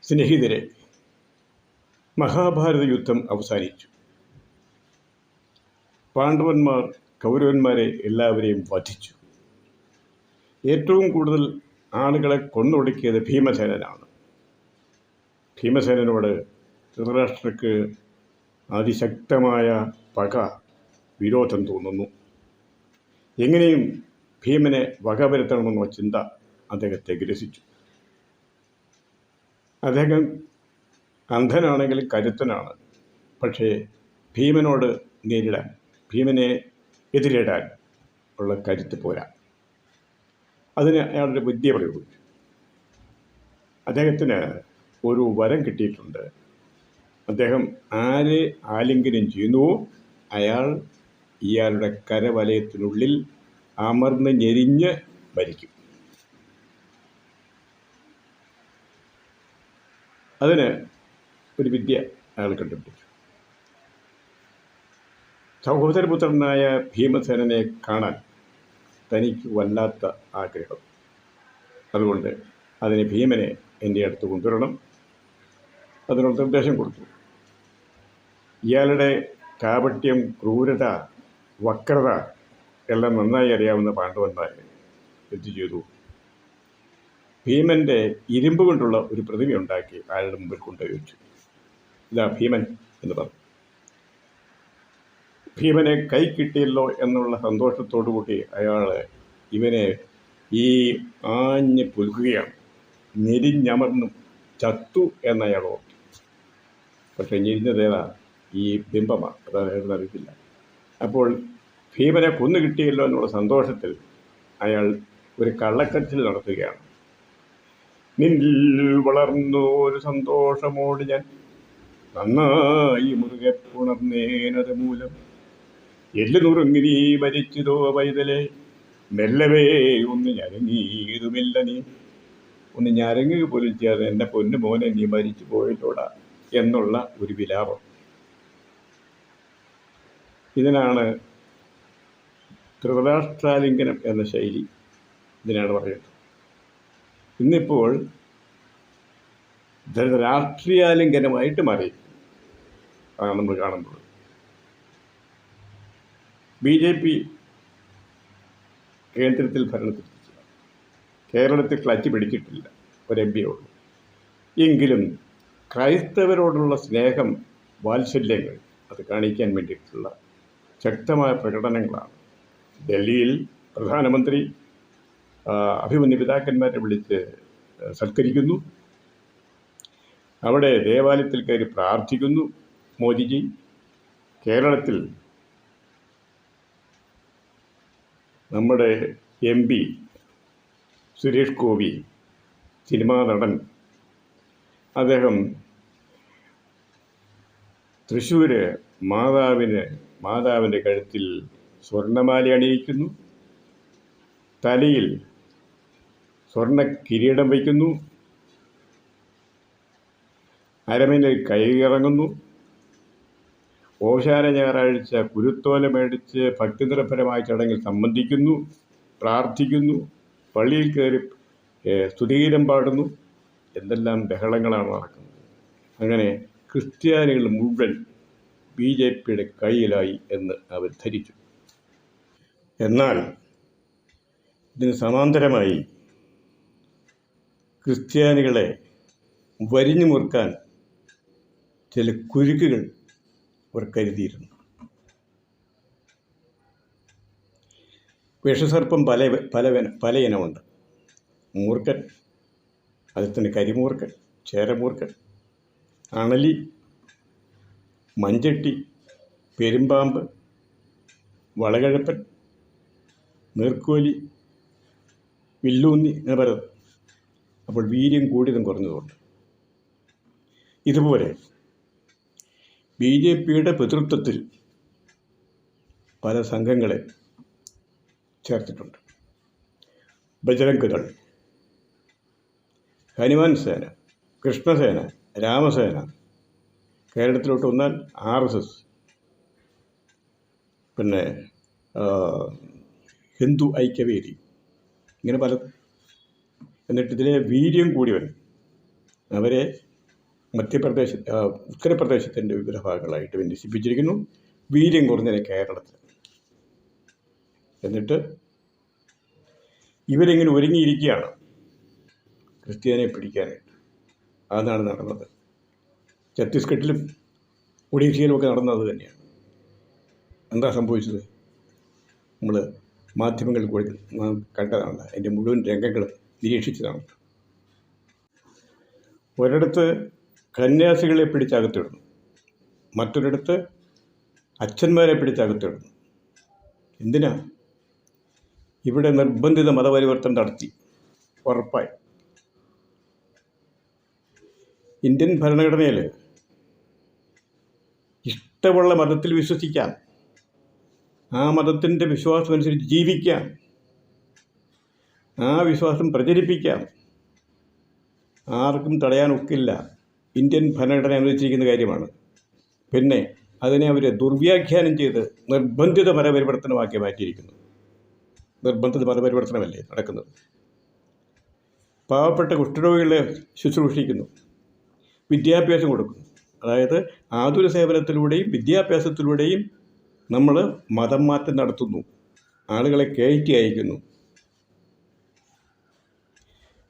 സ്നേഹിതരെ, മഹാഭാരത യുദ്ധം അവസാനിച്ചു. പാണ്ഡവന്മാർ കൗരവന്മാരെ എല്ലാവരെയും വധിച്ചു. ഏറ്റവും കൂടുതൽ ആളുകളെ കൊന്നൊടുക്കിയത് ഭീമസേനനാണ്. ഭീമസേനനോട് ധൃതരാഷ്ട്രർക്ക് അതിശക്തമായ പക, വിരോധം തോന്നുന്നു. എങ്ങനെയും ഭീമനെ വകവരുത്തണമെന്ന ചിന്ത അദ്ദേഹത്തെ ഗ്രസിച്ചു. അദ്ദേഹം അന്ധനാണെങ്കിലും കരുത്തനാണ്. പക്ഷേ ഭീമനെ എതിരിടാൻ ഉള്ള കരുത്ത് പോരാ. അതിന് അയാളുടെ ബുദ്ധി പ്രയോഗിച്ചു. അദ്ദേഹത്തിന് ഒരു വരം കിട്ടിയിട്ടുണ്ട്. അദ്ദേഹം ആരെ ആലിംഗനം ചെയ്യുന്നുവോ അയാൾ ഇയാളുടെ കരവലയത്തിനുള്ളിൽ അമർന്ന് ഞെരിഞ്ഞ് മരിക്കും. അതിന് ഒരു വിദ്യ അയാൾ കണ്ടുപിടിച്ചു. സഹോദരപുത്രനായ ഭീമസേനനെ കാണാൻ തനിക്ക് വല്ലാത്ത ആഗ്രഹം. അതുകൊണ്ട് അതിന് ഭീമനെ എൻ്റെ അടുത്ത് കൊണ്ടുവരണം. അതിനുള്ള നിർദ്ദേശം കൊടുത്തു. ഇയാളുടെ കാപട്യം, ക്രൂരത, വക്രത എല്ലാം നന്നായി അറിയാവുന്ന പാണ്ഡവന്മാർ എന്തു ചെയ്തു? ഭീമൻ്റെ ഇരുമ്പ് കൊണ്ടുള്ള ഒരു പ്രതിമയുണ്ടാക്കി അയാളുടെ മുമ്പിൽ കൊണ്ടുപോയി വെച്ചു. ഇതാ ഭീമൻ എന്ന് പറഞ്ഞു. ഭീമനെ കൈ കിട്ടിയല്ലോ എന്നുള്ള സന്തോഷത്തോടു കൂടി അയാൾ ഇവനെ ഈ ആഞ്ഞ് പുൽകുകയാണ്. ഞെരിഞ്ഞമർന്നും ചത്തു എന്നയാൾ ഓർത്തു. പക്ഷെ ഞെരിഞ്ഞതേതാ? ഈ ബിംബമാണ്. അതായത് അറിയില്ല. അപ്പോൾ ഭീമനെ കൊന്നു കിട്ടിയല്ലോ എന്നുള്ള സന്തോഷത്തിൽ അയാൾ ഒരു കള്ളക്കച്ചിൽ നടത്തുകയാണ്. നിന്നിൽ വളർന്നു ഒരു സന്തോഷമോട് ഞാൻ നന്നായി മുറുകെ പുണർന്നേനത് മൂലം എല്ലു നുറുങ്ങി നീ ഭരിച്ചതോ പൈതലേ, മെല്ലവേ ഒന്ന് ഞരങ്ങിയതുമില്ല നീ. ഒന്ന് ഞരങ്ങുക പോലും ചെയ്യാതെ എൻ്റെ പൊന്നു മോനെ നീ മരിച്ചു പോയിട്ടോടാ എന്നുള്ള ഒരു വിലാപം. ഇതിനാണ് ധൃതരാഷ്ട്രാലിംഗനം എന്ന ശൈലി. ഇതിനാണ് പറയുന്നത്. ഇന്നിപ്പോൾ രാഷ്ട്രീയാലിംഗനമായിട്ട് മാറി ആണ് നമ്മൾ കാണുന്നത്. BJP കേന്ദ്രത്തിൽ ഭരണത്തിൽ കേരളത്തിൽ ക്ലച്ച് പിടിച്ചിട്ടില്ല, ഒരു MP ഉള്ളൂ. എങ്കിലും ക്രൈസ്തവരോടുള്ള സ്നേഹം, വാത്സല്യങ്ങൾ അത് കാണിക്കാൻ വേണ്ടിയിട്ടുള്ള ശക്തമായ പ്രകടനങ്ങളാണ്. ഡൽഹിയിൽ പ്രധാനമന്ത്രി അഭിമന്യ പിതാക്കന്മാരെ വിളിച്ച് സത്കരിക്കുന്നു. അവിടെ ദേവാലയത്തിൽ കയറി പ്രാർത്ഥിക്കുന്നു മോദിജി. കേരളത്തിൽ നമ്മുടെ MP സുരേഷ് ഗോപി, സിനിമാ നടൻ, അദ്ദേഹം തൃശ്ശൂർ മാതാവിൻ്റെ കഴുത്തിൽ സ്വർണ്ണമാല അണിയിക്കുന്നു, തലയിൽ സ്വർണ്ണ കിരീടം വയ്ക്കുന്നു, അരമനയിൽ കയറിയിറങ്ങുന്നു, ഓശാന ഞായറാഴ്ച കുരുത്തോല മേടിച്ച് ഭക്തിനിർഭരമായ ചടങ്ങിൽ സംബന്ധിക്കുന്നു, പ്രാർത്ഥിക്കുന്നു, പള്ളിയിൽ കയറി സ്തുതിഗീതം പാടുന്നു. എന്തെല്ലാം ബഹളങ്ങളാണ് നടക്കുന്നത്. അങ്ങനെ ക്രിസ്ത്യാനികൾ മുഴുവൻ BJPയുടെ കയ്യിലായി എന്ന് അവർ ധരിച്ചു. എന്നാൽ ഇതിന് സമാന്തരമായി ക്രിസ്ത്യാനികളെ വരിഞ്ഞു മുറുക്കാൻ ചില കുരുക്കുകൾ അവർ കരുതിയിരുന്നു. വിഷസർപ്പം പല ഇനമുണ്ട്. മൂർഖൻ, അതിൽ തന്നെ കരിമൂർഖൻ, ചേരമൂർഖൻ, അണലി, മഞ്ചട്ടി, പെരുമ്പാമ്പ്, വളകഴപ്പൻ, നീർക്കോലി, വില്ലൂന്നി എന്ന് പറയുന്നത്. അപ്പോൾ വീര്യം കൂടിയതും കുറഞ്ഞതുകൊണ്ട് ഇതുപോലെ BJPയുടെ നേതൃത്വത്തിൽ പല സംഘങ്ങളെ ചേർത്തിട്ടുണ്ട്. ബജരംഗ് ദൾ, ഹനുമാൻ സേന, കൃഷ്ണസേന, രാമസേന, കേരളത്തിലോട്ട് വന്നാൽ RSS, പിന്നെ ഹിന്ദു ഐക്യവേദി, ഇങ്ങനെ പലതും. എന്നിട്ട് ഇതിലെ വീര്യം കൂടിയവൻ അവരെ ഉത്തർപ്രദേശത്തിൻ്റെ വിവിധ ഭാഗങ്ങളായിട്ട് വിന്യസിപ്പിച്ചിരിക്കുന്നു. വീര്യം കുറഞ്ഞതിനെ കേരളത്തിൽ. എന്നിട്ട് ഇവരിങ്ങനെ ഒരുങ്ങിയിരിക്കുകയാണ് ക്രിസ്ത്യാനിയെ പിടിക്കാനായിട്ട്. അതാണ് നടന്നത്. ഛത്തീസ്ഗഡിലും ഒഡീഷയിലുമൊക്കെ നടന്നത് തന്നെയാണ്. എന്താ സംഭവിച്ചത്? നമ്മൾ മാധ്യമങ്ങളിൽ കൂടി കണ്ടതാണ്. അതിൻ്റെ മുഴുവൻ രംഗങ്ങൾ നിരീക്ഷിച്ചതാണ്. ഒരിടത്ത് കന്യാസികളെ പിടിച്ചകത്തിടുന്നു, മറ്റൊരിടത്ത് അച്ഛന്മാരെ പിടിച്ചകത്തിടുന്നു. എന്തിനാ? ഇവിടെ നിർബന്ധിത മതപരിവർത്തനം നടത്തി. ഉറപ്പായി. ഇന്ത്യൻ ഭരണഘടനയിൽ ഇഷ്ടമുള്ള മതത്തിൽ വിശ്വസിക്കാം, ആ മതത്തിൻ്റെ വിശ്വാസം അനുസരിച്ച് ജീവിക്കാം, ആ വിശ്വാസം പ്രചരിപ്പിക്കാം. ആർക്കും തടയാനൊക്കില്ല. ഇന്ത്യൻ ഭരണഘടന അനുവദിച്ചിരിക്കുന്ന കാര്യമാണ്. പിന്നെ അതിനെ അവർ ദുർവ്യാഖ്യാനം ചെയ്ത് നിർബന്ധിത മതപരിവർത്തനമാക്കി മാറ്റിയിരിക്കുന്നു. നിർബന്ധിത മതപരിവർത്തനമല്ലേ നടക്കുന്നത്? പാവപ്പെട്ട കുഷ്ഠരോഗികളെ ശുശ്രൂഷിക്കുന്നു, വിദ്യാഭ്യാസം കൊടുക്കുന്നു. അതായത് ആതുര സേവനത്തിലൂടെയും വിദ്യാഭ്യാസത്തിലൂടെയും നമ്മൾ മതം മാറ്റം നടത്തുന്നു, ആളുകളെ കയറ്റി അയക്കുന്നു.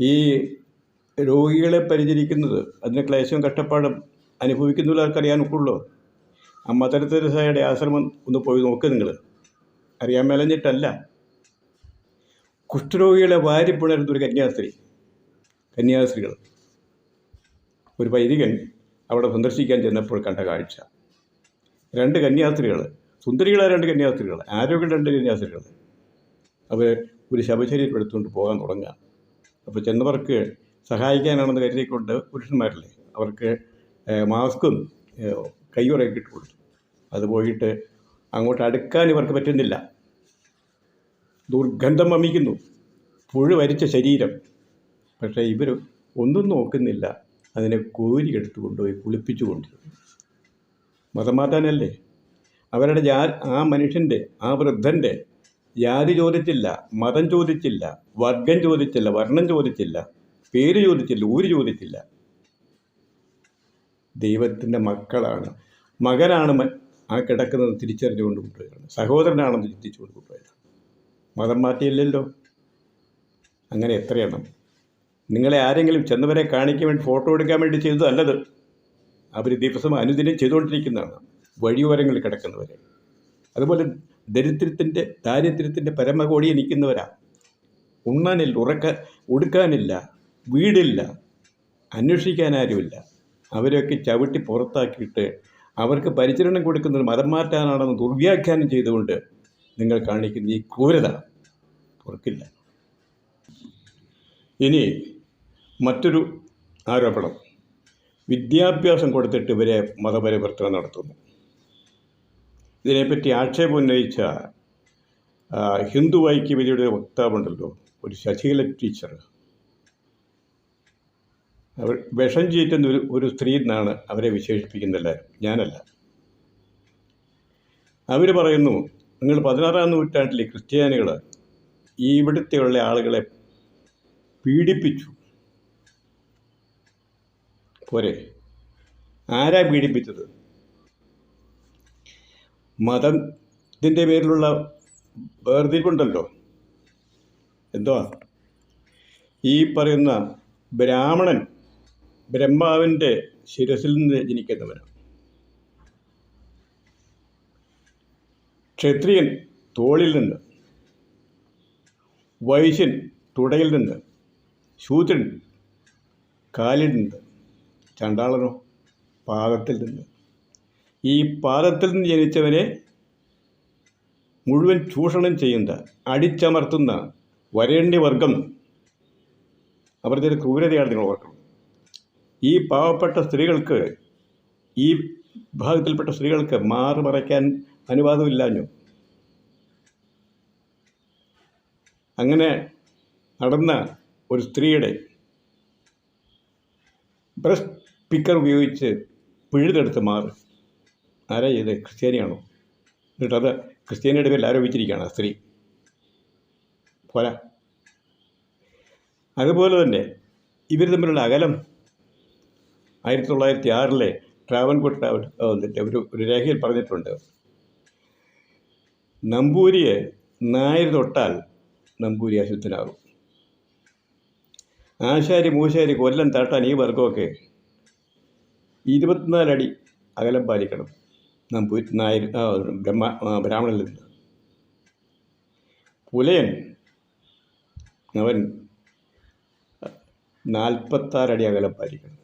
ഈ രോഗികളെ പരിചരിക്കുന്നത്, അതിന് ക്ലേശവും കഷ്ടപ്പാടും അനുഭവിക്കുന്നവർക്കറിയാനൊക്കുള്ളൂ. ആ മദർ തെരേസയുടെ ആശ്രമം ഒന്ന് പോയി നോക്ക് നിങ്ങൾ. അറിയാൻ മേലഞ്ഞിട്ടല്ല. കുഷ്ഠരോഗികളെ വാരിപ്പുണരുന്നൊരു കന്യാസ്ത്രീകൾ. ഒരു വൈദികൻ അവിടെ സന്ദർശിക്കാൻ ചെന്നപ്പോൾ കണ്ട കാഴ്ച, 2 കന്യാസ്ത്രീകൾ, സുന്ദരികളായ 2 കന്യാസ്ത്രീകൾ, ആരോഗ്യമുള്ള 2 കന്യാസ്ത്രീകൾ, അവർ ഒരു ശവശരീരം എടുത്തുകൊണ്ട് പോകാൻ തുടങ്ങുക. അപ്പോൾ ചെന്നവർക്ക് സഹായിക്കാനാണെന്ന് കരുതിക്കൊണ്ട് പുരുഷന്മാരില്ലേ, അവർക്ക് മാസ്കും കയ്യുറയൊക്കെ ഇട്ട് കൊടുത്തു. അത് പോയിട്ട് അങ്ങോട്ട് അടുക്കാൻ ഇവർക്ക് പറ്റുന്നില്ല. ദുർഗന്ധം വമിക്കുന്നു, പുഴുവരിച്ച ശരീരം. പക്ഷേ ഇവർ ഒന്നും നോക്കുന്നില്ല, അതിനെ കോരി എടുത്തു കൊണ്ടുപോയി കുളിപ്പിച്ചു കൊണ്ടിരുന്നു. മതം മാറ്റാനല്ലേ? അവരുടെ ആ മനുഷ്യൻ്റെ, ആ വൃദ്ധൻ്റെ ജാതി ചോദിച്ചില്ല, മതം ചോദിച്ചില്ല, വർഗം ചോദിച്ചില്ല, വർണ്ണം ചോദിച്ചില്ല, പേര് ചോദിച്ചില്ല, ഊര് ചോദിച്ചില്ല. ദൈവത്തിൻ്റെ മക്കളാണ്, മകനാണ് ആ കിടക്കുന്നത് തിരിച്ചറിഞ്ഞുകൊണ്ട് കൊണ്ടുപോയത്, സഹോദരനാണെന്ന് ചിന്തിച്ചുകൊണ്ട് കൊണ്ടുപോയത്. മതം മാറ്റിയില്ലല്ലോ. അങ്ങനെ എത്രയെണ്ണം? നിങ്ങളെ ആരെങ്കിലും ചെന്നവരെ കാണിക്കാൻ വേണ്ടി, ഫോട്ടോ എടുക്കാൻ വേണ്ടി ചെയ്തതല്ലത്. അവർ ദിവസം അനുദിനം ചെയ്തുകൊണ്ടിരിക്കുന്നതാണ്, വഴിയോരങ്ങളിൽ കിടക്കുന്നവരെ. അതുപോലെ ദാരിദ്ര്യത്തിൻ്റെ പരമകോടിയിൽ നിൽക്കുന്നവരാ. ഉണ്ണാനില്ല, ഉടുക്കാനില്ല, വീടില്ല, അന്വേഷിക്കാൻ ആരുമില്ല. അവരൊക്കെ ചവിട്ടി പുറത്താക്കിയിട്ട് അവർക്ക് പരിചരണം കൊടുക്കുന്നത് മതം മാറ്റാനാണെന്ന് ദുർവ്യാഖ്യാനം ചെയ്തുകൊണ്ട് നിങ്ങൾ കാണിക്കുന്ന ഈ ക്രൂരത പുറക്കില്ല. ഇനി മറ്റൊരു ആരോപണം, വിദ്യാഭ്യാസം കൊടുത്തിട്ട് ഇവരെ മതപരിവർത്തനം നടത്തുന്നു. ഇതിനെപ്പറ്റി ആക്ഷേപം ഉന്നയിച്ച ഹിന്ദു ഐക്യവേദിയുടെ വക്താവുണ്ടല്ലോ, ഒരു ശശികല ടീച്ചർ. അവർ വിഷം ചീറ്റുന്ന ഒരു സ്ത്രീ എന്നാണ് അവരെ വിശേഷിപ്പിക്കുന്നില്ല, ഞാനല്ല. അവർ പറയുന്നു, നിങ്ങൾ 16-ാം നൂറ്റാണ്ടിലെ ക്രിസ്ത്യാനികൾ ഇവിടുത്തെയുള്ള ആളുകളെ പീഡിപ്പിച്ചു. പോരെ? ആരാ പീഡിപ്പിച്ചത്? മതത്തിൻ്റെ പേരിലുള്ള വേർതിരിവുണ്ടല്ലോ. എന്തുവാ? ഈ പറയുന്ന ബ്രാഹ്മണൻ ബ്രഹ്മാവിൻ്റെ ശിരസിൽ നിന്ന് ജനിക്കുന്നവനാണ്. ക്ഷത്രിയൻ തോളിൽ നിന്ന്, വൈശ്യൻ തുടയിൽ നിന്ന്, ശൂദ്രൻ കാലിൽ നിന്ന്, ചണ്ടാളനോ പാദത്തിൽ നിന്ന്. ഈ പാദത്തിൽ നിന്ന് ജനിച്ചവനെ മുഴുവൻ ചൂഷണം ചെയ്യുന്ന, അടിച്ചമർത്തുന്ന വരേണ്യവർഗം, അവരുടെ ക്രൂരതയാണ് നിങ്ങൾ ഓർക്കുന്നത്. ഈ പാവപ്പെട്ട സ്ത്രീകൾക്ക്, ഈ വിഭാഗത്തിൽപ്പെട്ട സ്ത്രീകൾക്ക് മറയ്ക്കാൻ അനുവാദമില്ലാഞ്ഞു. അങ്ങനെ നടന്ന ഒരു സ്ത്രീയുടെ ബ്രസ്റ്റ് പിക്കർ ഉപയോഗിച്ച് പിഴുതെടുത്ത് മാറും. ആരാ ചെയ്ത്? ക്രിസ്ത്യാനിയാണോ? എന്നിട്ടത് ക്രിസ്ത്യാനിയുടെ പേരിൽ ആരോപിച്ചിരിക്കുകയാണ് ആ സ്ത്രീ. പോരാ. അതുപോലെ തന്നെ ഇവർ തമ്മിലുള്ള അകലം 1906 ട്രാവൻകൂർ വന്നിട്ട് ഒരു രേഖയിൽ പറഞ്ഞിട്ടുണ്ട്, നമ്പൂരിയെ നായർ തൊട്ടാൽ നമ്പൂരി അശുദ്ധനാകും. ആശാരി മൂശാരി കൊല്ലം താട്ടാൻ ഈ വർഗമൊക്കെ 24 അടി അകലം പാലിക്കണം നമ്പൂരി നായർ ബ്രാഹ്മണനിൽ നിന്ന്. പുലയൻ അവൻ 46 അടി അകലം പാലിക്കണം.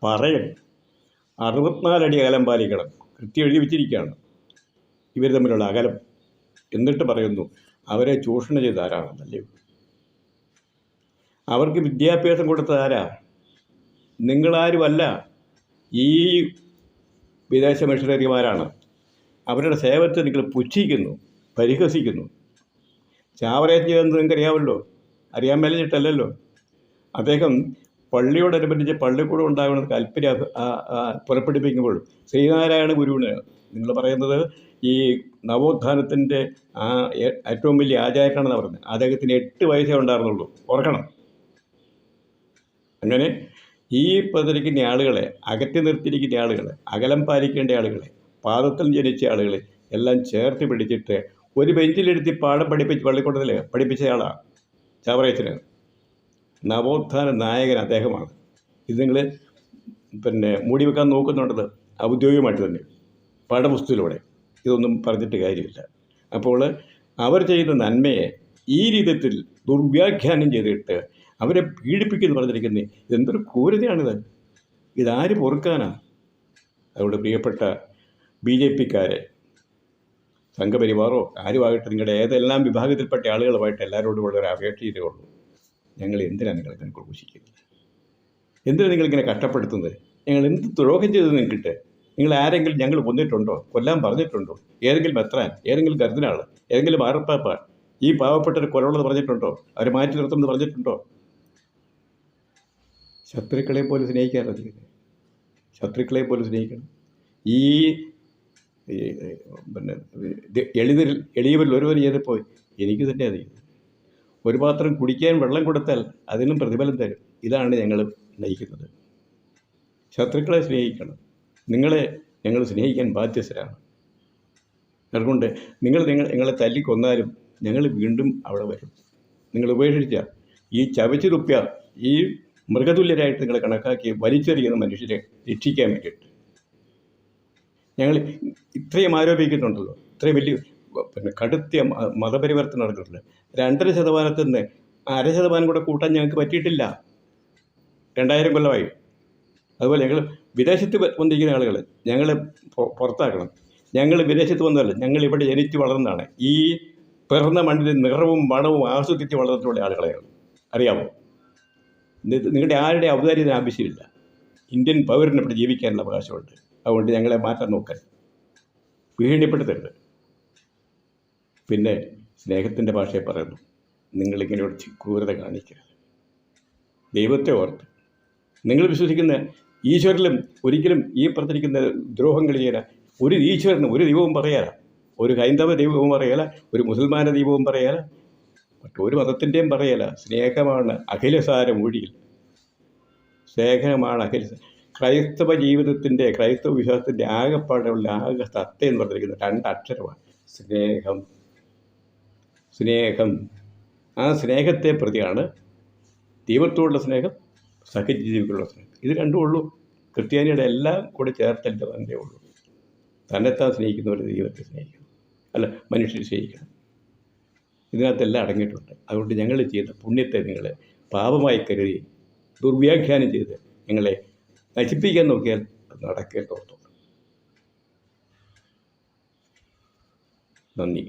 പറയൻ 64 അടി അകലം പാലിക്കണം. കൃത്യം എഴുതി വെച്ചിരിക്കുകയാണ് ഇവർ തമ്മിലുള്ള അകലം. എന്നിട്ട് പറയുന്നു അവരെ ചൂഷണം ചെയ്ത ആരാണെന്നല്ലേ. അവർക്ക് വിദ്യാഭ്യാസം കൊടുത്തത് ആരാ? നിങ്ങളാരുമല്ല, ഈ വിദേശ മിഷണറിമാരാണ്. അവരുടെ സേവനത്തെ നിങ്ങൾ പുച്ഛിക്കുന്നു, പരിഹസിക്കുന്നു. ചാവറയച്ചൻ ചെയ്തെന്ന് നിങ്ങൾക്കറിയാമല്ലോ, അറിയാൻ മേലിഞ്ഞിട്ടല്ലല്ലോ. അദ്ദേഹം പള്ളിയോടനുബന്ധിച്ച് പള്ളിക്കൂടം ഉണ്ടാകണമെന്ന് കൽപ്പന പുറപ്പെടുപ്പിക്കുമ്പോൾ ശ്രീനാരായണ ഗുരുവിന്, നിങ്ങൾ പറയുന്നത് ഈ നവോത്ഥാനത്തിൻ്റെ ഏറ്റവും വലിയ ആചാര്യനാണെന്ന് പറഞ്ഞത്, അദ്ദേഹത്തിന് 8 വയസ്സേ ഉണ്ടായിരുന്നുള്ളൂ, ഓർക്കണം. അങ്ങനെ ഈ പതിരിക്കുന്ന ആളുകളെ, അകറ്റി നിർത്തിയിരിക്കുന്ന ആളുകളെ, അകലം പാലിക്കേണ്ട ആളുകളെ, പാദത്തിൽ ജനിച്ച ആളുകളെ എല്ലാം ചേർത്ത് പിടിച്ചിട്ട് ഒരു ബെഞ്ചിലെടുത്തി പാഠം പള്ളിക്കൂടത്തിൽ പഠിപ്പിച്ചയാളാണ് ചാവറയച്ചന്. നവോത്ഥാന നായകൻ അദ്ദേഹമാണ്. ഇത് നിങ്ങൾ മൂടി വെക്കാൻ നോക്കുന്നുണ്ടത് ഔദ്യോഗികമായിട്ട് തന്നെ പാഠപുസ്തകത്തിലൂടെ. ഇതൊന്നും പറഞ്ഞിട്ട് കാര്യമില്ല. അപ്പോൾ അവർ ചെയ്യുന്ന നന്മയെ ഈ രീതിയിൽ ദുർവ്യാഖ്യാനം ചെയ്തിട്ട് അവരെ പീഡിപ്പിക്കുമെന്ന് പറഞ്ഞിരിക്കുന്നത് ഇതെന്തൊരു ക്രൂരതയാണിത്. ഇതാര് പൊറുക്കാനാണ്? അതുകൊണ്ട് പ്രിയപ്പെട്ട BJP-ക്കാരെ, സംഘപരിവാറോ ആരുമാകട്ടെ, നിങ്ങളുടെ ഏതെല്ലാം വിഭാഗത്തിൽപ്പെട്ട ആളുകളുമായിട്ട് എല്ലാവരോടും വളരെ അപേക്ഷ ചെയ്തേ ഉള്ളൂ. ഞങ്ങൾ എന്തിനാണ് നിങ്ങളിങ്ങനെ ക്രൂശിക്കുന്നത്? എന്തിനാണ് നിങ്ങളിങ്ങനെ കഷ്ടപ്പെടുത്തുന്നത്? ഞങ്ങൾ എന്ത് ദ്രോഹം ചെയ്തത് നിങ്ങൾക്കിട്ട്? നിങ്ങൾ ആരെങ്കിലും ഞങ്ങൾ കൊന്നിട്ടുണ്ടോ? കൊല്ലാൻ പറഞ്ഞിട്ടുണ്ടോ? ഏതെങ്കിലും മെത്രാൻ, ഏതെങ്കിലും കർദിനാൾ, ഏതെങ്കിലും മാർപ്പാപ്പ ഈ പാവപ്പെട്ടൊരു കൊലമുള്ളത് പറഞ്ഞിട്ടുണ്ടോ? അവരെ മാറ്റി നിർത്തുമെന്ന് പറഞ്ഞിട്ടുണ്ടോ? ശത്രുക്കളെ പോലെ സ്നേഹിക്കാറില്ല. ശത്രുക്കളെ പോലെ സ്നേഹിക്കണം. ഈ എളിയവരിൽ ഒരുവർ ചെയ്തപ്പോൾ എനിക്ക് തന്നെ അത് ചെയ്തു. ഒരു പാത്രം കുടിക്കാൻ വെള്ളം കൊടുത്താൽ അതിനും പ്രതിഫലം തരും. ഇതാണ് ഞങ്ങൾ നയിക്കുന്നത്. ശത്രുക്കളെ സ്നേഹിക്കണം. നിങ്ങളെ ഞങ്ങൾ സ്നേഹിക്കാൻ ബാധ്യസ്ഥരാണ്. അതുകൊണ്ട് നിങ്ങളെ തല്ലിക്കൊന്നാലും ഞങ്ങൾ വീണ്ടും അവിടെ വരും. നിങ്ങൾ ഉപേക്ഷിച്ച ഈ ചവച്ചു തുപ്പിയ ഈ മൃഗതുല്യരായിട്ട് നിങ്ങൾ കണക്കാക്കി വലിച്ചെറിയുന്ന മനുഷ്യരെ രക്ഷിക്കാൻ വേണ്ടിയിട്ട് ഞങ്ങൾ ഇത്രയും ആരോപിക്കുന്നുണ്ടല്ലോ. ഇത്രയും വലിയ കടുത്ത മതപരിവർത്തനം നടക്കുന്നുണ്ട്. 2.5% നിന്ന് 0.5% കൂടെ കൂട്ടാൻ ഞങ്ങൾക്ക് പറ്റിയിട്ടില്ല. 2000 കൊല്ലമായി. അതുപോലെ ഞങ്ങൾ വിദേശത്ത് വന്നിരിക്കുന്ന ആളുകൾ ഞങ്ങൾ പുറത്താക്കണം. ഞങ്ങൾ വിദേശത്ത് വന്നതല്ല, ഞങ്ങൾ ഇവിടെ ജനിച്ച് വളർന്നതാണ്. ഈ പിറന്ന മണ്ണിൻ്റെ നിറവും മണവും ആസ്വദിച്ച് വളർന്നിട്ടുള്ള ആളുകളെയാണ്. അറിയാമോ? നിങ്ങളുടെ ആരുടെ ഔദാര്യത്തിന് ആവശ്യമില്ല. ഇന്ത്യൻ പൗരന് ഇവിടെ ജീവിക്കാനുള്ള അവകാശമുണ്ട്. അതുകൊണ്ട് ഞങ്ങളെ മാറ്റാൻ നോക്കാൻ ഭീഷണിപ്പെടുത്തരുത്. പിന്നെ സ്നേഹത്തിൻ്റെ ഭാഷയെ പറയുന്നു, നിങ്ങളിങ്ങനെ ഒരു ക്രൂരത കാണിക്കരുത്. ദൈവത്തെ ഓർത്ത് നിങ്ങൾ വിശ്വസിക്കുന്ന ഈശ്വരനിലും ഒരിക്കലും ഈ പറഞ്ഞിരിക്കുന്ന ദ്രോഹങ്ങൾ ചെയ്യാൻ ഒരു ഈശ്വരനും ഒരു ദൈവവും പറയാല, ഒരു ഹൈന്ദവ ദൈവവും പറയാല, ഒരു മുസൽമാന ദൈവവും പറയാല, മറ്റൊരു മതത്തിൻ്റെയും പറയാല. സ്നേഹമാണ് അഖിലസാരം ഒഴിയിൽ. സ്നേഹമാണ് ക്രൈസ്തവ ജീവിതത്തിൻ്റെ, ക്രൈസ്തവ വിശ്വാസത്തിൻ്റെ ആകെപ്പാടുള്ള ആകെ സത്യം എന്ന് പറഞ്ഞിരിക്കുന്ന 2 അക്ഷരമാണ് സ്നേഹം. സ്നേഹം. ആ സ്നേഹത്തെ പ്രതിയാണ് ദൈവത്തോടുള്ള സ്നേഹം, സഹജീവികളുടെ സ്നേഹം. ഇത് രണ്ടും ഉള്ളൂ. ക്രിസ്ത്യാനിയുടെ എല്ലാം കൂടെ ചേർത്തല്ല തന്നെ ഉള്ളൂ. തന്നെത്താൻ സ്നേഹിക്കുന്നവർ ദൈവത്തെ സ്നേഹിക്കണം, അല്ല മനുഷ്യരെ സ്നേഹിക്കണം. ഇതിനകത്തെല്ലാം അടങ്ങിയിട്ടുണ്ട്. അതുകൊണ്ട് ഞങ്ങൾ ചെയ്ത പുണ്യത്തെ നിങ്ങൾ പാപമായി കരുതി ദുർവ്യാഖ്യാനം ചെയ്ത് ഞങ്ങളെ നശിപ്പിക്കാൻ നോക്കിയാൽ അത് നടക്കേണ്ട ഓർത്തുള്ളൂ. നന്ദി.